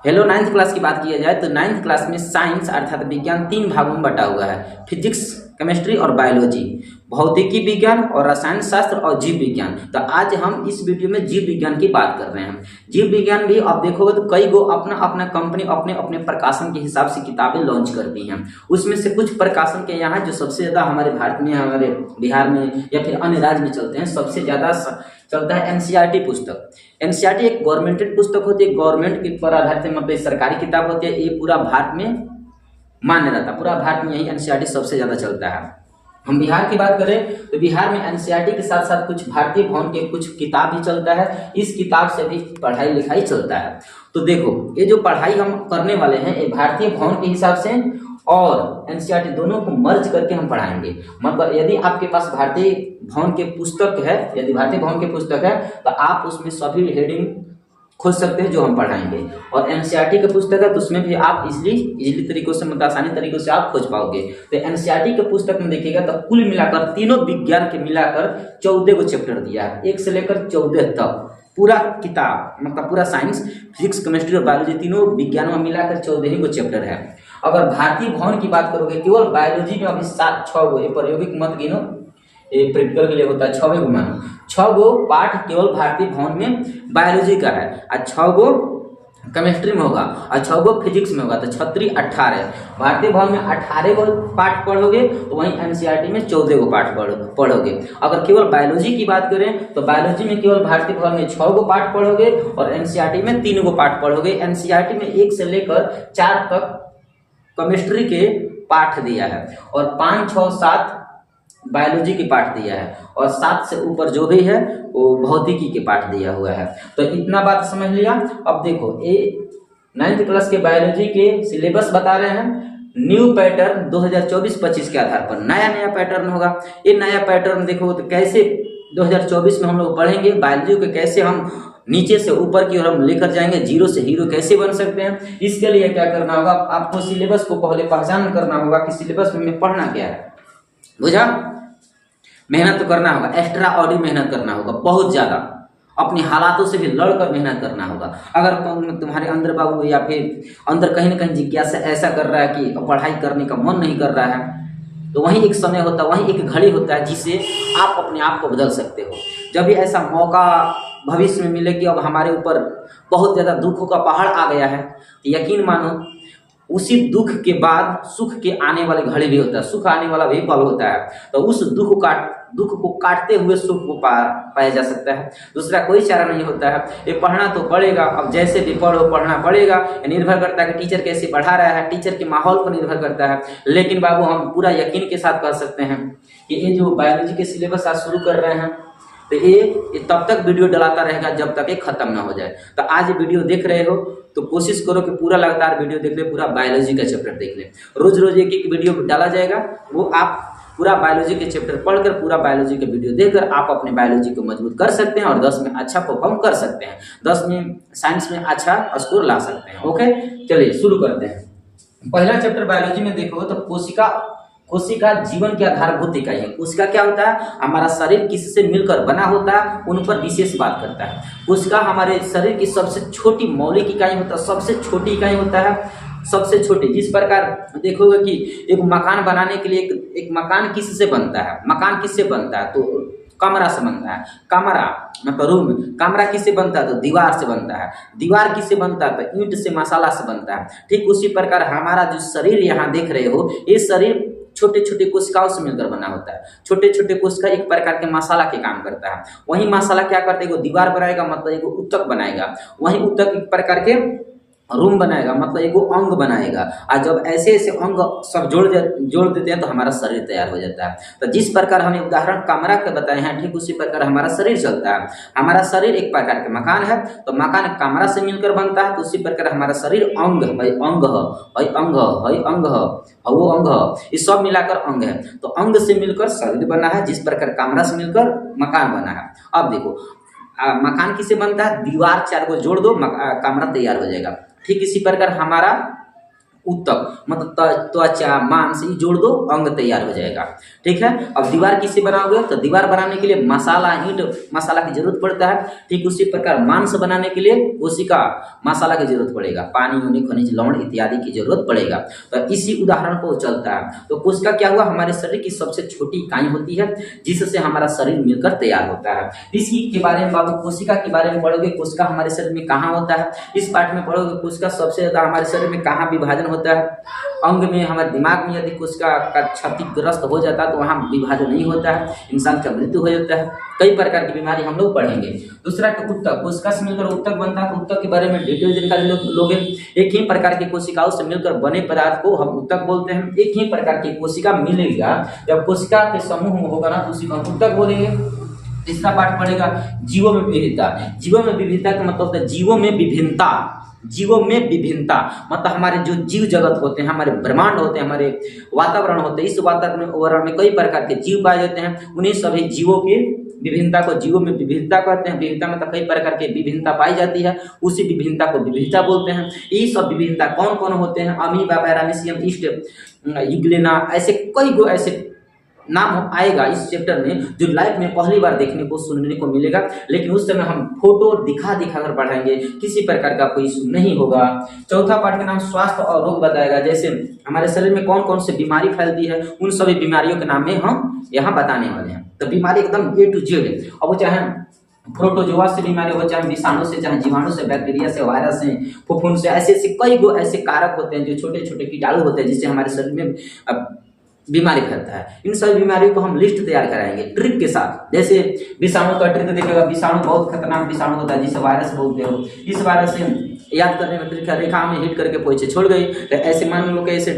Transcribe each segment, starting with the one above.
Hello, ninth class की बात किया जाए तो नाइन्थ क्लास में साइंस अर्थात विज्ञान तीन भागों में बटा हुआ है। फिजिक्स, केमिस्ट्री और बायोलॉजी, भौतिकी विज्ञान और रसायन शास्त्र और जीव विज्ञान। तो आज हम इस वीडियो में जीव विज्ञान की बात कर रहे हैं। जीव विज्ञान भी आप देखोगे तो कई गो अपना अपना कंपनी अपने अपने प्रकाशन के हिसाब से किताबें लॉन्च करती हैं। उसमें से कुछ प्रकाशन के यहाँ जो सबसे ज़्यादा हमारे भारत में, हमारे बिहार में या फिर अन्य राज्य में चलते हैं, सबसे ज़्यादा चलता है एनसीईआरटी पुस्तक। एनसीईआरटी एक गवर्नमेंटेड पुस्तक होती है, गवर्नमेंट के पर आधारित मतलब सरकारी किताब होती है। ये पूरा भारत में मान्य रहता है, पूरा भारत में यही एनसीईआरटी सबसे ज़्यादा चलता है। हम बिहार की बात करें तो बिहार में एनसीईआरटी के साथ साथ कुछ भारतीय भवन के कुछ किताब भी चलता है। इस किताब से भी पढ़ाई लिखाई चलता है। तो देखो, ये जो पढ़ाई हम करने वाले हैं ये भारतीय भवन के हिसाब से और एनसीईआरटी दोनों को मर्ज करके हम पढ़ाएंगे। मतलब यदि आपके पास भारतीय भवन के पुस्तक है, यदि भारतीय भवन के पुस्तक है तो आप उसमें सभी हेडिंग खोज सकते हैं जो हम पढ़ाएंगे। और एनसीईआरटी का पुस्तक है तो उसमें भी आप इजीली तरीकों से, मतलब आसानी तरीकों से आप खोज पाओगे। तो एनसीईआरटी के पुस्तक में देखिएगा तो कुल मिलाकर तीनों विज्ञान के मिलाकर 14 को चैप्टर दिया है, 1 से लेकर 14 तक। पूरा किताब मतलब पूरा साइंस, फिजिक्स, केमिस्ट्री और बायोलॉजी तीनों विज्ञानों में मिलाकर 14 को चैप्टर है। अगर भारतीय भवन की बात करोगे केवल बायोलॉजी में अभी 6 गो, ये प्रायोगिक मत गिनो, ये प्रैक्टिकल के लिए होता है 6 गो मानो, 6 गो पाठ केवल भारतीय भवन में बायोलॉजी का है और 6 गो केमिस्ट्री में होगा और 6 गो फिजिक्स में होगा। तो 36 18 भारतीय भवन में 18 गो पाठ पढ़ोगे तो वहीं एनसीईआरटी में 14 गो पाठ पढ़ोगे। अगर केवल बायोलॉजी की बात करें तो बायोलॉजी में केवल भारतीय भवन में 6 गो पाठ पढ़ोगे और एनसीईआरटी में 3 गो पाठ पढ़ोगे। एनसीईआरटी में 1 से लेकर 4 तक केमिस्ट्री के पाठ दिया है और 5 6 7 बायोलॉजी के पाठ दिया है और 7 से ऊपर जो भी है वो भौतिकी के पाठ दिया हुआ है। तो इतना बात समझ लिया। अब देखो, ये 9th क्लास के बायोलॉजी के सिलेबस बता रहे हैं। न्यू पैटर्न 2024-25 के आधार पर नया पैटर्न होगा। ये नया पैटर्न देखो तो कैसे 2024 में हम लोग पढ़ेंगे बायोलॉजी को, कैसे हम नीचे से ऊपर की ओर हम लेकर जाएंगे, जीरो से हीरो कैसे बन सकते हैं। इसके लिए क्या करना होगा, आपको सिलेबस को पहले पहचान करना होगा कि सिलेबस में पढ़ना क्या है। बुझा? मेहनत तो करना होगा, एक्स्ट्रा ऑर्डिनरी मेहनत करना होगा, बहुत ज़्यादा अपने हालातों से भी लड़कर मेहनत करना होगा। अगर तुम्हारे अंदर बाबू या फिर अंदर कहीं ना कहीं जिज्ञासा ऐसा कर रहा है कि पढ़ाई करने का मन नहीं कर रहा है, तो वही एक समय होता है, वही एक घड़ी होता है जिससे आप अपने आप को बदल सकते हो। जब भी ऐसा मौका भविष्य में मिले कि अब हमारे ऊपर बहुत ज़्यादा दुखों का पहाड़ आ गया है, तो यकीन मानो उसी दुख के बाद सुख के आने वाली घड़ी भी होता है, सुख आने वाला भी पल होता है। तो उस दुख को काटते हुए सुख को पाया जा सकता है। दूसरा कोई चारा नहीं होता है। ये पढ़ना तो पड़ेगा, अब जैसे भी पढ़ो पढ़ना पड़ेगा। निर्भर करता है कि टीचर कैसे पढ़ा रहा है, टीचर के माहौल पर निर्भर करता है। लेकिन बाबू हम पूरा यकीन के साथ कह सकते हैं कि ये जो बायोलॉजी के सिलेबस आज शुरू कर रहे हैं तो ये तब तक वीडियो डलाता रहेगा जब तक ये खत्म ना हो जाए। तो आज वीडियो देख रहे हो तो कोशिश करो कि पूरा लगातार वीडियो देख ले, पूरा बायोलॉजी का चैप्टर देख ले। रोज रोज एक वीडियो डाला जाएगा, वो आप पूरा बायोलॉजी के चैप्टर पढ़कर, पूरा बायोलॉजी के वीडियो देखकर आप अपने बायोलॉजी को मजबूत कर सकते हैं और 10 में अच्छा परफॉर्म कर सकते हैं, 10 में साइंस में अच्छा स्कोर ला सकते हैं। ओके, चलिए शुरू करते हैं। पहला चैप्टर बायोलॉजी में देखो तो कोशिका जीवन की आधारभूत इकाई है। कोशिका क्या होता है, हमारा शरीर किससे मिलकर बना होता है उन पर विशेष बात करता है। कोशिका हमारे शरीर की सबसे छोटी मौलिक इकाई होता है, सबसे छोटी इकाई होता है, सबसे छोटी। जिस प्रकार देखोगे कि एक मकान बनाने के लिए एक मकान किससे बनता है, मकान किससे बनता है तो कमरा से बनता है, कमरा मतलब रूम। कमरा किससे बनता है तो दीवार से बनता है, दीवार किससे बनता है तो ईंट से, मसाला से बनता है। ठीक उसी प्रकार हमारा जो शरीर यहाँ देख रहे हो, ये शरीर छोटे छोटे कोशिकाओं से मिलकर बना होता है। छोटे छोटे कोशिका एक प्रकार के मसाला के काम करता है। वही मसाला क्या करता है, दीवार बनाएगा मतलब एक उत्तक बनाएगा, वही उत्तक एक प्रकार के रूम बनाएगा मतलब एक अंग बनाएगा। और जब ऐसे ऐसे अंग सब जोड़ देते हैं तो हमारा शरीर तैयार हो जाता है। तो जिस प्रकार हमें उदाहरण कमरा का बताए हैं, ठीक उसी प्रकार हमारा शरीर चलता है। हमारा शरीर एक प्रकार के मकान है तो मकान कमरा से मिलकर बनता है, तो उसी प्रकार हमारा शरीर अंग वो अंग, ये सब मिलाकर अंग है। तो अंग से मिलकर शरीर बना है, जिस प्रकार कमरा से मिलकर मकान बना है। अब देखो मकान किससे बनता है, दीवार 4 को जोड़ दो कमरा तैयार हो जाएगा। ठीक इसी प्रकार हमारा उत्तक, मतलब त्वचा, मांस, ये जोड़ दो, अंग तैयार हो जाएगा। ठीक है। अब दीवार किससे बनाओगे, तो दीवार बनाने के लिए मसाला, ईंट मसाला की जरूरत पड़ता है। ठीक उसी प्रकार मांस बनाने के लिए कोशिका मसाला की जरूरत पड़ेगा, पानी, ऊनी, खनिज, लवण इत्यादि की जरूरत पड़ेगा। तो इसी उदाहरण को चलता है। तो कोशिका क्या हुआ, हमारे शरीर की सबसे छोटी इकाई होती है जिससे हमारा शरीर मिलकर तैयार होता है। इसी के बारे में बाबू कोशिका के बारे में पढ़ोगे, कोशिका हमारे शरीर में कहाँ होता है, इस पार्ट में पढ़ोगे कोशिका सबसे ज्यादा हमारे शरीर में कहाँ विभाजन होता है। अंग में, हमारे दिमाग में यदि कोशिका का क्षतिग्रस्त हो जाता है तो वहाँ विभाजन नहीं होता है, इंसान का मृत्यु हो जाता है। कई प्रकार की बीमारी हम लोग पढ़ेंगे। दूसरा कि उत्तक, कोशिका से मिलकर उत्तक बनता है। तो उत्तक के बारे में डिटेल जानकारी लोगे। एक ही प्रकार की कोशिकाओं से मिलकर बने पदार्थ को हम उत्तक बोलते हैं। एक ही प्रकार की कोशिका मिलेगा, जब कोशिका के समूह में होगा ना तो उसी को हम उत्तक बोलेंगे। तीसरा पार्ट पड़ेगा जीवों में विविधता। जीवों में विविधता का मतलब होता है जीवों में विभिन्नता। जीवों में विभिन्नता मतलब हमारे जो जीव जगत होते हैं, हमारे ब्रह्मांड होते हैं, हमारे वातावरण होते हैं, इस वातावरण में कई प्रकार के जीव पाए जाते हैं। उन्हीं सभी जीवों की विभिन्नता को जीवों में विविधता कहते हैं। विविधता मतलब कई प्रकार की विभिन्नता पाई जाती है, उसी विभिन्नता को विविधता बोलते हैं। ये सब विभिन्नता कौन कौन होते हैं, अमीबा, पैरामीशियम, ईस्ट, यूग्लेना, ऐसे कई गो ऐसे नाम आएगा इस चैप्टर में जो लाइफ में पहली बार देखने को सुनने को मिलेगा। लेकिन उस समय हम फोटो दिखा कर पढ़ाएंगे, किसी प्रकार का कोई इशू नहीं होगा। चौथा पार्ट का नाम स्वास्थ्य और रोग बताएगा, जैसे हमारे शरीर में कौन कौन से बीमारी फैलती है, उन सभी बीमारियों के नाम में हम यहाँ बताने वाले हैं। तो बीमारी एकदम A to Z है। अब वो चाहे प्रोटोजोआ से बीमारी हो, चाहे विषाणु से, चाहे जीवाणु से, बैक्टीरिया से, वायरस से, फफूंद से, ऐसे ऐसे कई गो ऐसे कारक होते हैं जो छोटे छोटे कीटाणु होते हैं जिससे हमारे शरीर में बीमारी फैलता है। इन सभी बीमारियों को हम लिस्ट तैयार कराएंगे ट्रिक के साथ। जैसे विषाणु का ट्रिक देखिएगा, विषाणु बहुत खतरनाक विषाणु होता है जिसे वायरस बोलते हो। इस वायरस से याद करने में ट्रिक है, रेखा में हिट करके पीछे छोड़ गई। तो ऐसे मान लो कि ऐसे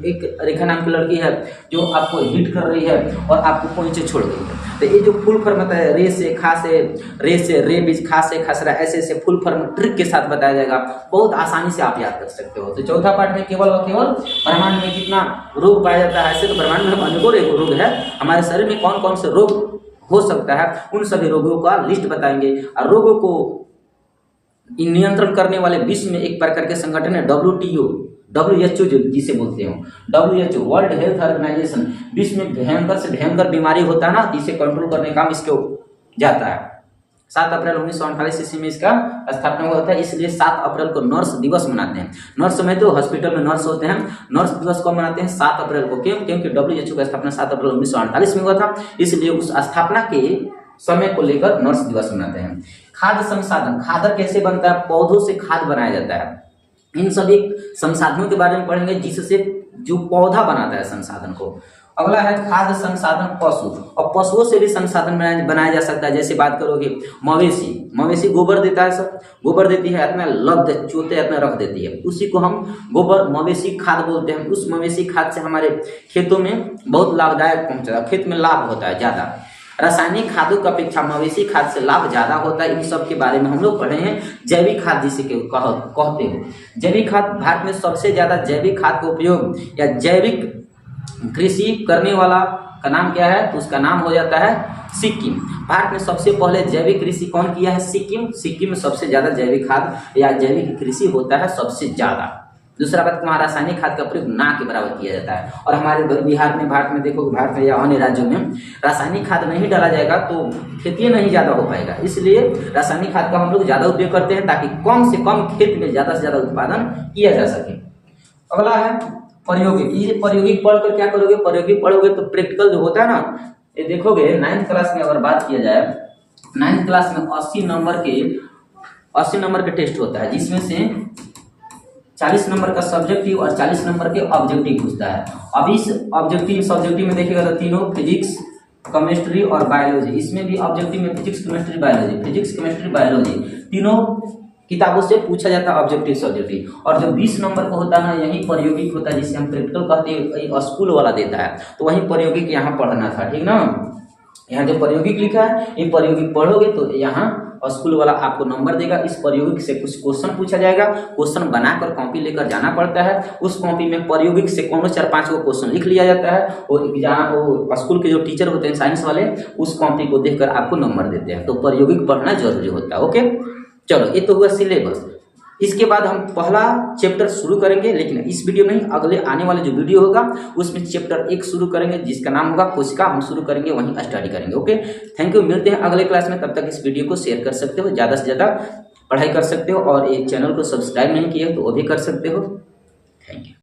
एक रेखा नाम की लड़की है जो आपको हिट कर रही है और आपको पीछे छोड़ गई है। तो ये जो फुल फॉर्म होता है, रे से खा से, रे से रे बीच, खा से खसरा, ऐसे ऐसे फुल फॉर्म ट्रिक के साथ बताया जाएगा। बहुत आसानी से आप याद कर सकते हो। तो चौथा पार्ट में केवल और केवल ब्रह्मांड में कितना रोग पाया जाता है। ऐसे तो ब्रह्मांड में अनेकों रोग है, हमारे शरीर में कौन कौन से रोग हो सकता है उन सभी रोगों का लिस्ट बताएंगे। और रोगों को नियंत्रण करने वाले विश्व में एक प्रकार के संगठन है WHO जो जिसे बोलते हो, WHO वर्ल्ड हेल्थ ऑर्गेनाइजेशन। विश्व में भयंकर से भयंकर बीमारी होता है ना, इसे कंट्रोल करने का काम इसके जाता है। 7 अप्रैल 1948 ईस्वी में इसका स्थापना हुआ था, इसलिए 7 अप्रैल को नर्स दिवस मनाते हैं। नर्स में तो हॉस्पिटल में नर्स होते हैं, नर्स दिवस को मनाते हैं 7 अप्रैल को। क्यों? क्योंकि WHO का स्थापना 7 अप्रैल 1948 में हुआ था, इसलिए उस स्थापना के समय को लेकर नर्स दिवस मनाते हैं। खाद्य संसाधन, खाद्य कैसे बनता है, पौधों से खाद्य बनाया जाता है। इन सभी संसाधनों के बारे में पढ़ेंगे जिससे जो पौधा बनाता है संसाधन को। अगला है खाद्य संसाधन पशु, और पशुओं से भी संसाधन बनाया जा सकता है। जैसे बात करोगे मवेशी गोबर देता है, सब गोबर देती है, इतना लग चोते इतना रख देती है, उसी को हम गोबर मवेशी खाद बोलते हैं। उस मवेशी खाद से हमारे खेतों में बहुत लाभदायक पहुंचता है, खेत में लाभ होता है ज्यादा। रासायनिक खादों की अपेक्षा मवेशी खाद से लाभ ज्यादा होता है। इन सब के बारे में हम लोग पढ़े हैं। जैविक खाद जिसे कहते हो, जैविक खाद भारत में सबसे ज्यादा जैविक खाद का उपयोग या जैविक कृषि करने वाला का नाम क्या है, तो उसका नाम हो जाता है सिक्किम। भारत में सबसे पहले जैविक कृषि कौन किया है, सिक्किम। सिक्किम में सबसे ज्यादा जैविक खाद या जैविक कृषि होता है सबसे ज्यादा। दूसरा बात, वहाँ रासायनिक खाद का प्रयोग ना के बराबर किया जाता है। और हमारे बिहार में, भारत में देखो, भारत में या अन्य राज्यों में रासायनिक खाद नहीं डाला जाएगा तो खेती नहीं ज्यादा हो पाएगा, इसलिए रासायनिक खाद का हम लोग ज्यादा उपयोग करते हैं ताकि कम से कम खेत में ज्यादा से ज्यादा उत्पादन किया जा सके। अगला है प्रायोगिक। ये प्रायोगिक पढ़कर क्या करोगे, प्रायोगिक पढ़ोगे तो प्रैक्टिकल जो होता है ना, ये देखोगे 9th क्लास में अगर बात किया जाए, 9th क्लास में 80 नंबर के टेस्ट होता है, जिसमें से 40 नंबर का सब्जेक्टिव और 40 नंबर के ऑब्जेक्टिव पूछता है। अब इस सब्जेक्टिव में देखिएगा तो तीनों फिजिक्स, केमिस्ट्री और बायोलॉजी, इसमें भी ऑब्जेक्टिव में फिजिक्स केमिस्ट्री बायोलॉजी तीनों किताबों से पूछा जाता है ऑब्जेक्टिव सब्जेक्टिव। और जो 20 नंबर का होता है ना, यही प्रायोगिक होता है जिसे हम प्रैक्टिकल कहते हैं, स्कूल वाला देता है, तो वही प्रायोगिक यहाँ पढ़ना था, ठीक ना। यहाँ जो प्रायोगिक लिखा है, ये प्रायोगिक पढ़ोगे तो यहाँ स्कूल वाला आपको नंबर देगा। इस प्रायोगिक से कुछ क्वेश्चन पूछा जाएगा, क्वेश्चन बनाकर कॉपी लेकर जाना पड़ता है। उस कॉपी में प्रायोगिक से कौन 4-5 को क्वेश्चन लिख लिया जाता है, और जहाँ वो स्कूल के जो टीचर होते हैं साइंस वाले, उस कॉपी को देखकर आपको नंबर देते हैं। तो प्रायोगिक पढ़ना जरूरी होता है। ओके, चलो, ये तो हुआ सिलेबस। इसके बाद हम पहला चैप्टर शुरू करेंगे, लेकिन इस वीडियो में नहीं, अगले आने वाले जो वीडियो होगा उसमें चैप्टर 1 शुरू करेंगे जिसका नाम होगा कोशिका। हम शुरू करेंगे, वहीं स्टडी करेंगे। ओके, थैंक यू, मिलते हैं अगले क्लास में। तब तक इस वीडियो को शेयर कर सकते हो, ज़्यादा से ज़्यादा पढ़ाई कर सकते हो, और एक चैनल को सब्सक्राइब नहीं किया तो वो भी कर सकते हो। Thank you.